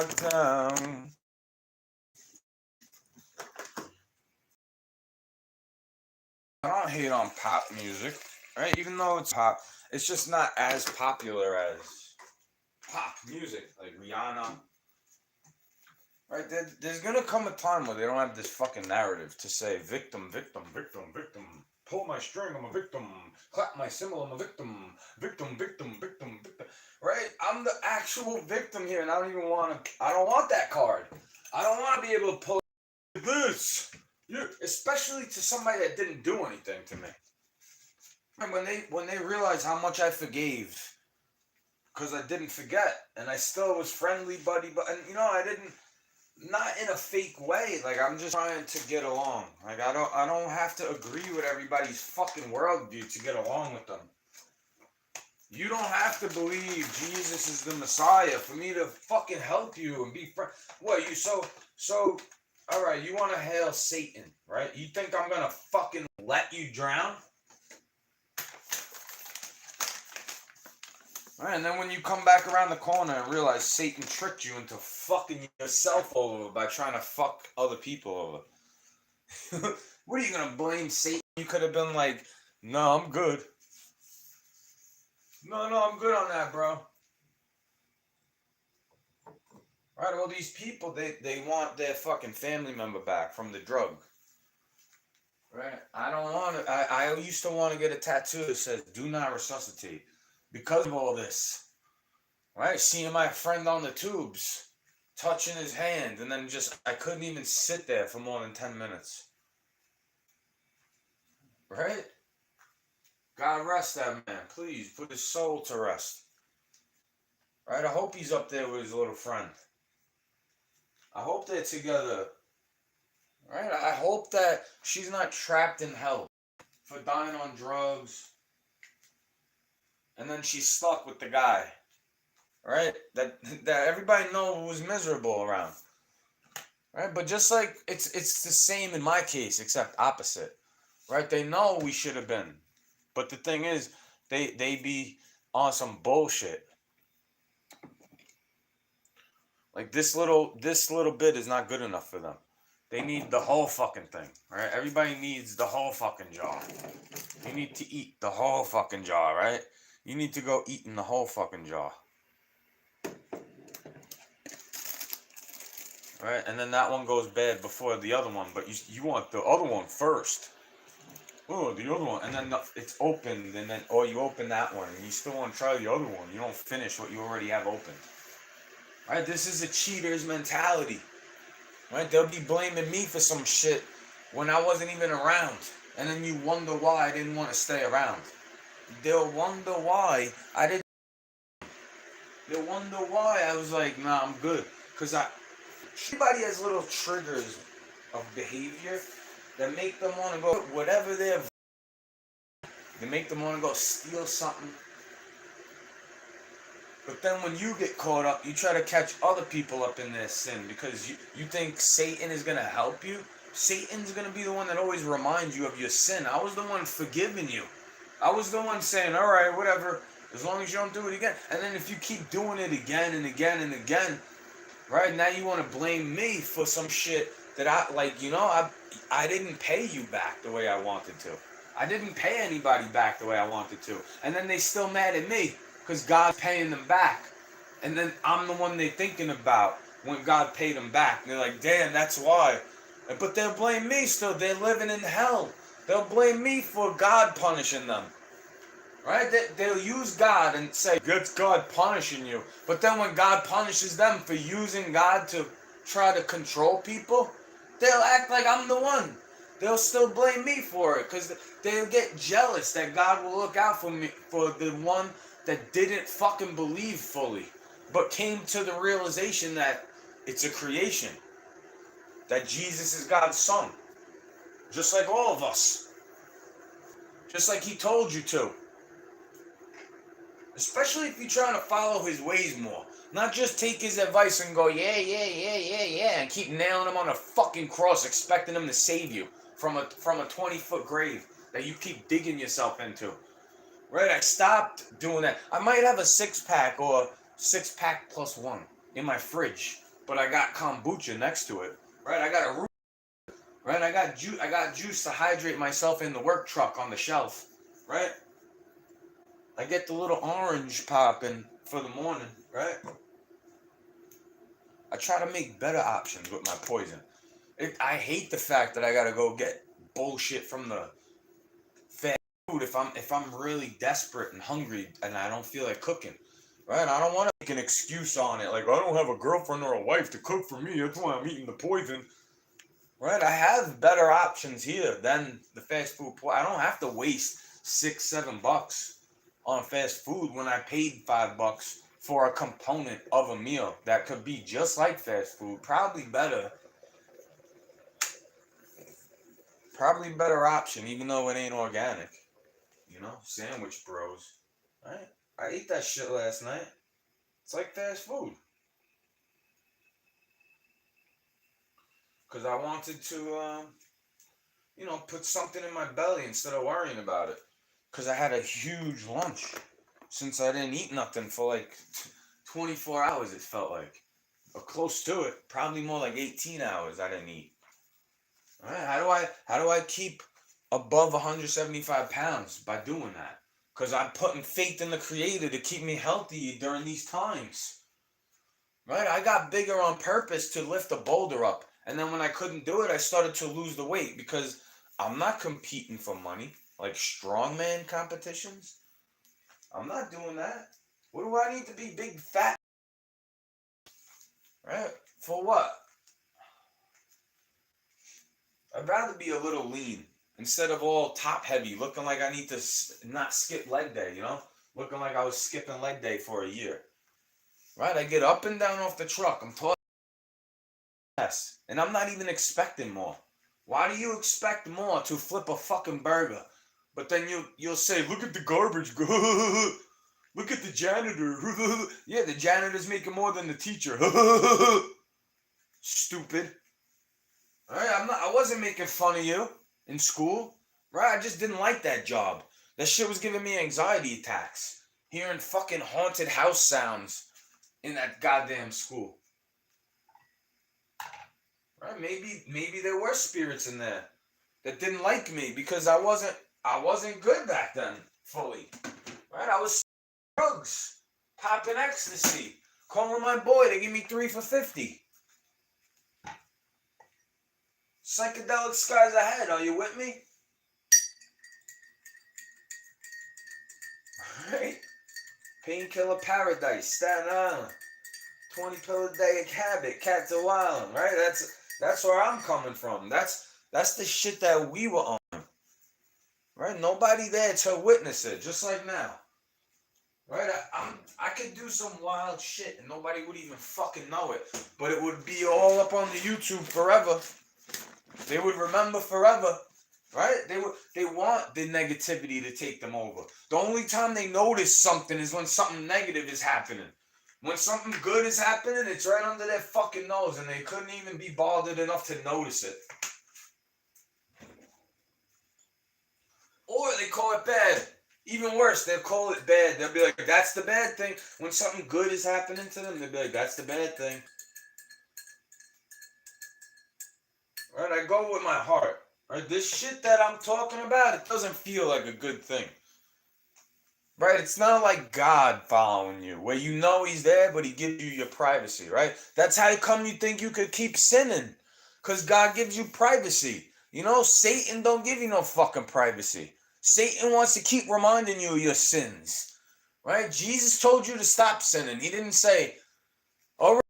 locked down. I don't hate on pop music, right? Even though it's pop, it's just not as popular as pop music, like Rihanna. Right? There's gonna come a time where they don't have this fucking narrative to say victim, victim, victim, victim. Pull my string, I'm a victim. Clap my cymbal, I'm a victim. Victim, victim, victim, victim. Right? I'm the actual victim here, and I don't even want to. I don't want that card. I don't want to be able to pull this. Especially to somebody that didn't do anything to me. And when they realize how much I forgave, because I didn't forget, and I still was friendly, buddy, but and I didn't, not in a fake way. Like I'm just trying to get along. Like I don't have to agree with everybody's fucking worldview to get along with them. You don't have to believe Jesus is the Messiah for me to fucking help you and be friends. What you so. All right, you want to hail Satan, right? You think I'm gonna fucking let you drown? All right, and then when you come back around the corner and realize Satan tricked you into fucking yourself over by trying to fuck other people over. What are you gonna blame Satan? You could have been like, no, I'm good. No, I'm good on that, bro. Right, all these people, they want their fucking family member back from the drug. Right? I don't want to, I used to want to get a tattoo that says, do not resuscitate. Because of all this. Right? Seeing my friend on the tubes, touching his hand, and then I couldn't even sit there for more than 10 minutes. Right? God rest that man. Please, put his soul to rest. Right? I hope he's up there with his little friend. I hope they're together. Right? I hope that she's not trapped in hell for dying on drugs. And then she's stuck with the guy. Right? That everybody knows was miserable around. Right? But just like it's the same in my case, except opposite. Right? They know we should have been. But the thing is, they be on some bullshit. Like this little bit is not good enough for them. They need the whole fucking thing, right? Everybody needs the whole fucking jar. You need to eat the whole fucking jar, right? You need to go eat in the whole fucking jar. Right? And then that one goes bad before the other one, but you want the other one first. Oh, the other one. And then it's opened, and then, you open that one, and you still want to try the other one. You don't finish what you already have opened. Right? This is a cheater's mentality. Right? They'll be blaming me for some shit when I wasn't even around. And then you wonder why I didn't want to stay around. They'll wonder why I didn't. They'll wonder why I was like, nah, I'm good. Because everybody has little triggers of behavior that make them want to go, whatever they make them want to go steal something. But then when you get caught up, you try to catch other people up in their sin because you think Satan is going to help you. Satan's going to be the one that always reminds you of your sin. I was the one forgiving you. I was the one saying, all right, whatever, as long as you don't do it again. And then if you keep doing it again and again and again, right, now you want to blame me for some shit that I didn't pay you back the way I wanted to. I didn't pay anybody back the way I wanted to. And then they still mad at me. Because God's paying them back. And then I'm the one they're thinking about when God paid them back. And they're like, damn, that's why. But they'll blame me still. They're living in hell. They'll blame me for God punishing them. Right? They'll use God and say, it's God punishing you. But then when God punishes them for using God to try to control people, they'll act like I'm the one. They'll still blame me for it. Because they'll get jealous that God will look out for me, for the one that didn't fucking believe fully, but came to the realization that it's a creation, that Jesus is God's son, just like all of us, just like he told you to. Especially if you're trying to follow his ways more, not just take his advice and go, yeah, and keep nailing him on a fucking cross, expecting him to save you from a 20-foot grave that you keep digging yourself into. Right, I stopped doing that. I might have a 6-pack or 6-pack plus one in my fridge. but I got kombucha next to it, right? I got a root, right? I got juice. I got juice to hydrate myself in the work truck on the shelf, right? I get the little orange popping for the morning, right? I try to make better options with my poison. I hate the fact that I gotta go get bullshit from the fast food if I'm really desperate and hungry and I don't feel like cooking. Right? I don't want to make an excuse on it. Like, I don't have a girlfriend or a wife to cook for me. That's why I'm eating the poison. Right? I have better options here than the fast food. I don't have to waste $6, $7 on fast food when I paid $5 for a component of a meal that could be just like fast food. Probably better. Probably better option, even though it ain't organic. Sandwich bros. Right? I ate that shit last night. It's like fast food. Because I wanted to, put something in my belly instead of worrying about it. Because I had a huge lunch. Since I didn't eat nothing for like 24 hours, it felt like. Or close to it. Probably more like 18 hours I didn't eat. All right, how do I keep above 175 pounds by doing that? Because I'm putting faith in the Creator to keep me healthy during these times. Right? I got bigger on purpose to lift a boulder up. And then when I couldn't do it, I started to lose the weight because I'm not competing for money like strongman competitions. I'm not doing that. What do I need to be big fat? Right? For what? I'd rather be a little lean instead of all top heavy, looking like I need to not skip leg day, Looking like I was skipping leg day for a year. Right? I get up and down off the truck. I'm tall. Yes. And I'm not even expecting more. Why do you expect more to flip a fucking burger? But then you'll say, look at the garbage. Look at the janitor. Yeah, the janitor's making more than the teacher. Stupid. Alright, I wasn't making fun of you in school. Right? I just didn't like that job. That shit was giving me anxiety attacks. Hearing fucking haunted house sounds in that goddamn school. Right? Maybe there were spirits in there that didn't like me because I wasn't good back then fully. Right? I was drugs, popping ecstasy, calling my boy to give me 3 for $50. Psychedelic skies ahead. Are you with me? Right? Painkiller paradise, Staten Island. 20 pill a day of habit, cats are wildin', right? That's where I'm coming from. That's the shit that we were on. Right? Nobody there to witness it, just like now. Right? I could do some wild shit and nobody would even fucking know it. But it would be all up on the YouTube forever. They would remember forever. Right? They want the negativity to take them over. The only time they notice something is when something negative is happening. When something good is happening, it's right under their fucking nose and they couldn't even be bothered enough to notice it. Or they call it bad. Even worse, they'll call it bad. They'll be like, that's the bad thing. When something good is happening to them, they'll be like, that's the bad thing. Right? I go with my heart. Right? This shit that I'm talking about, it doesn't feel like a good thing. Right? It's not like God following you, where you know he's there, but he gives you your privacy, right? That's how come you think you could keep sinning. Because God gives you privacy. Satan don't give you no fucking privacy. Satan wants to keep reminding you of your sins. Right? Jesus told you to stop sinning. He didn't say, all right,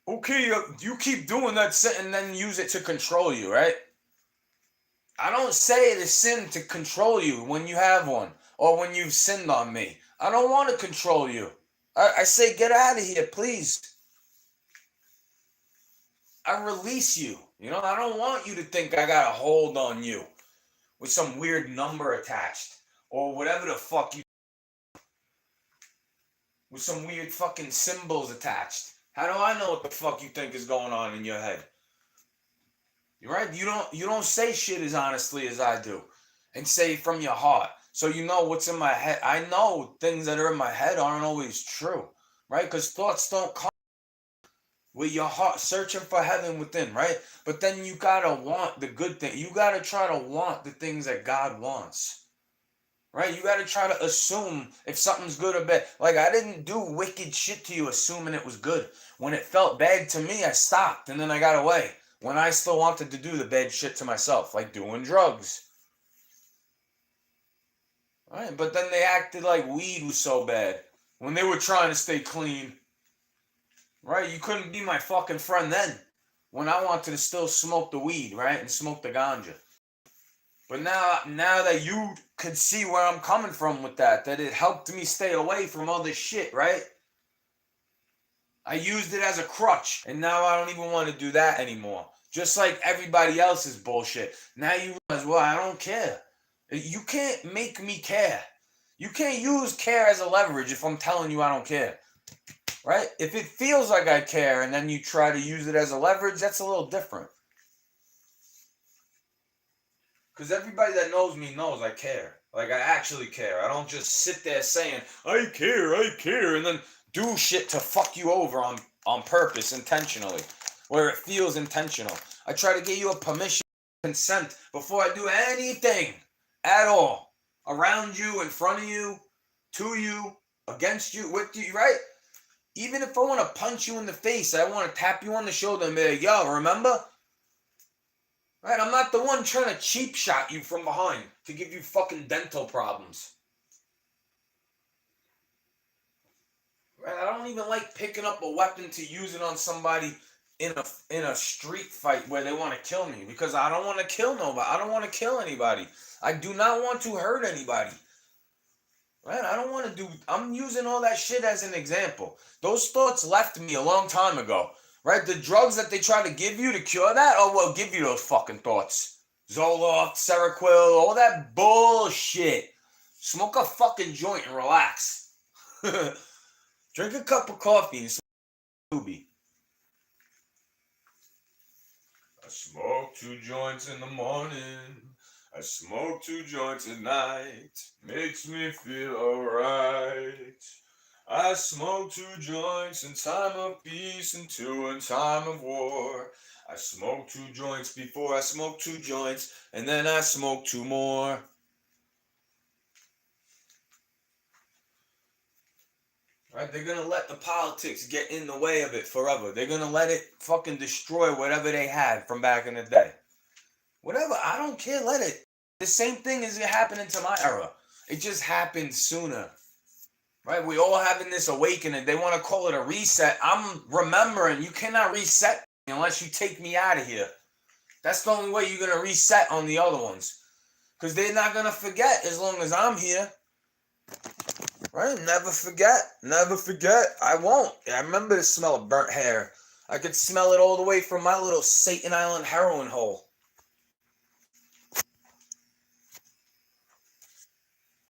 okay, you keep doing that sin and then use it to control you, right? I don't say it is sin to control you when you have one or when you've sinned on me. I don't want to control you. I say, get out of here, please. I release you. I don't want you to think I got a hold on you with some weird number attached or whatever the fuck with some weird fucking symbols attached. How do I know what the fuck you think is going on in your head? You're right. You don't say shit as honestly as I do, and say from your heart. So you know what's in my head. I know things that are in my head aren't always true, right? Because thoughts don't come. with your heart, searching for heaven within, right? But then you gotta want the good thing. You gotta try to want the things that God wants, right? You gotta try to assume if something's good or bad. Like, I didn't do wicked shit to you assuming it was good. When it felt bad to me, I stopped and then I got away. When I still wanted to do the bad shit to myself, like doing drugs. Right? But then they acted like weed was so bad when they were trying to stay clean. Right? You couldn't be my fucking friend then when I wanted to still smoke the weed, right? And smoke the ganja. But now that you could see where I'm coming from with that it helped me stay away from all this shit, right? I used it as a crutch, and now I don't even want to do that anymore. Just like everybody else's bullshit. Now you realize, well, I don't care. You can't make me care. You can't use care as a leverage if I'm telling you I don't care. Right? If it feels like I care and then you try to use it as a leverage, that's a little different. Because everybody that knows me knows I care. Like, I actually care. I don't just sit there saying, I care, and then do shit to fuck you over on purpose, intentionally, where it feels intentional. I try to get you a permission, consent, before I do anything at all. Around you, in front of you, to you, against you, with you, right? Even if I want to punch you in the face, I want to tap you on the shoulder and be like, yo, remember? Right, I'm not the one trying to cheap shot you from behind to give you fucking dental problems. Right, I don't even like picking up a weapon to use it on somebody in a street fight where they want to kill me, because I don't want to kill nobody. I don't want to kill anybody. I do not want to hurt anybody. Right, I don't want to do. I'm using all that shit as an example. Those thoughts left me a long time ago. Right? The drugs that they try to give you to cure that, oh, well, give you those fucking thoughts. Zoloft, Seroquel, all that bullshit. Smoke a fucking joint and relax. Drink a cup of coffee and smoke a doobie. I smoke 2 joints in the morning. I smoke 2 joints at night. Makes me feel alright. I smoke 2 joints in time of peace and 2 in time of war. I smoke 2 joints before I smoke 2 joints, and then I smoke 2 more. Right? They're gonna let the politics get in the way of it forever. They're gonna let it fucking destroy whatever they had from back in the day. Whatever, I don't care, let it. The same thing is happening to my era. It just happened sooner. Right? We all having this awakening. They want to call it a reset. I'm remembering you cannot reset me unless you take me out of here. That's the only way you're going to reset on the other ones. Because they're not going to forget as long as I'm here. Right? Never forget. Never forget. I won't. I remember the smell of burnt hair. I could smell it all the way from my little Satan Island heroin hole.